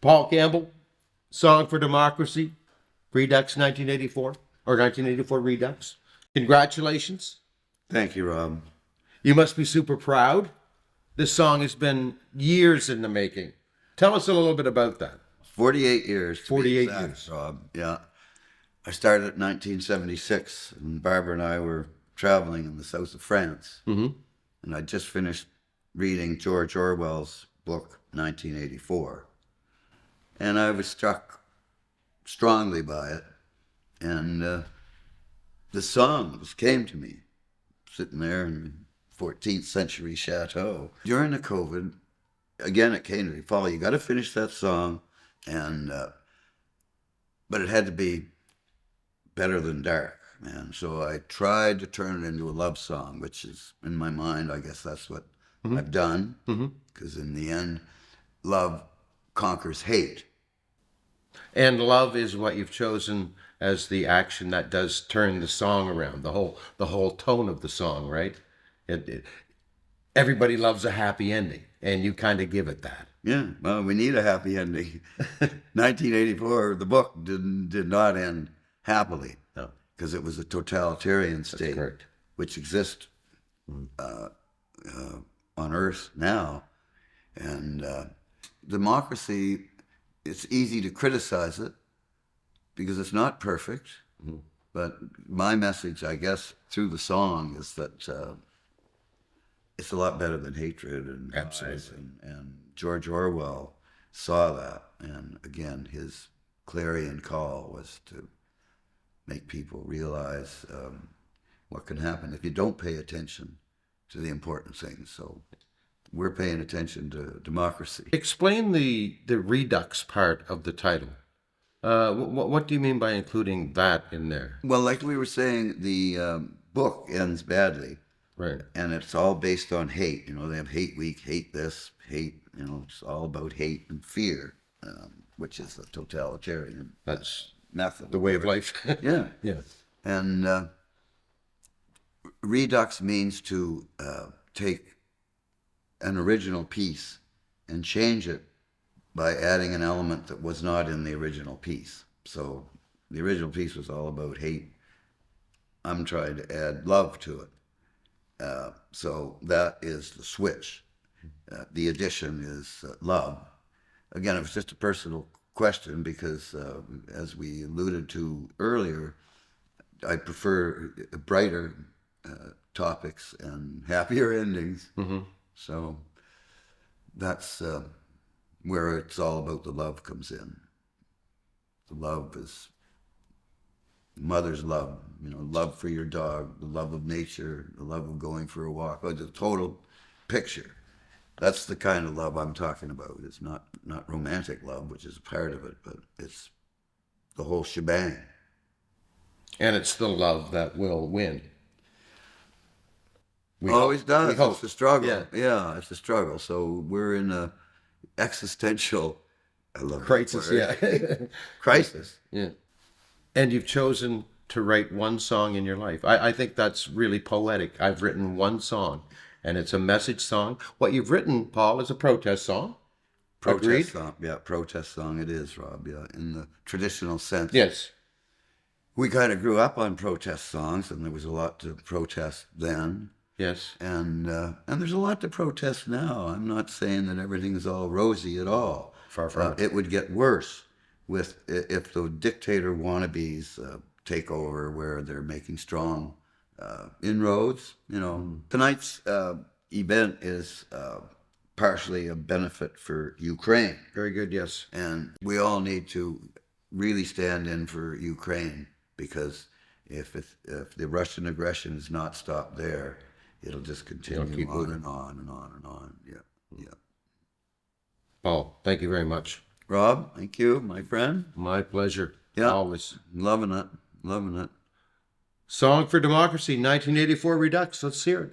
Paul Campbell, Song for Democracy, Redux 1984, or 1984 Redux. Congratulations. Thank you, Rob. You must be super proud. This song has been years in the making. Tell us a little bit about that. 48 years. To be 48 exact, years. Rob. Yeah. I started in 1976, and Barbara and I were traveling in the south of France. Mm-hmm. And I just finished reading George Orwell's book, 1984. And I was struck strongly by it. And the song just came to me, sitting there in the 14th century chateau. During the COVID, again, it came to me, Paul, you got to finish that song. And but it had to be better than dark, man. So I tried to turn it into a love song, which is, in my mind, I guess that's what I've done. Because in the end, love conquers hate. And love is what you've chosen as the action that does turn the song around, the whole tone of the song, right? Everybody loves a happy ending, and you kind of give it that. Yeah, well, we need a happy ending. 1984, the book did not end happily. No. Because it was a totalitarian state, correct. which exists on Earth now. And democracy, it's easy to criticize it because it's not perfect. But my message, I guess, through the song is that it's a lot better than hatred and lies. And George Orwell saw that. And again, his clarion call was to make people realize what can happen if you don't pay attention to the important things. So we're paying attention to democracy. Explain the redux part of the title. What do you mean by including that in there? Well, like we were saying, the book ends badly. Right. And it's all based on hate. You know, they have hate week, hate this, hate, you know, it's all about hate and fear, which is a totalitarian That's method. the way of life. Yeah. Yeah. And redux means to take an original piece and change it by adding an element that was not in the original piece. So the original piece was all about hate. I'm trying to add love to it. So that is the switch. The addition is love. Again, it was just a personal question because, as we alluded to earlier, I prefer brighter topics and happier endings. So that's where it's all about the love comes in. The love is mother's love, you know, love for your dog, the love of nature, the love of going for a walk, the total picture. That's the kind of love I'm talking about. It's not romantic love, which is a part of it, but it's the whole shebang. And it's the love that will win. Always does. It's a struggle. Yeah. It's a struggle. So we're in a existential, I love Crisis, that word. Crisis. Yeah. And you've chosen to write one song in your life. I think that's really poetic. I've written one song, and it's a message song. What you've written, Paul, is a protest song. Protest song. Yeah, protest song it is, Rob. Yeah, in the traditional sense. Yes. We kind of grew up on protest songs, and there was a lot to protest then. Yes. And there's a lot to protest now. I'm not saying that everything's all rosy at all. Far from it. It would get worse if the dictator wannabes take over, where they're making strong inroads. You know, tonight's event is partially a benefit for Ukraine. Very good, yes. And we all need to really stand in for Ukraine, because if the Russian aggression is not stopped there, it'll just continue keep on moving. and on and on and on. Yeah. Paul, thank you very much. Rob, thank you, my friend. My pleasure. Yeah. Always. Loving it. Song for Democracy, 1984 Redux. Let's hear it.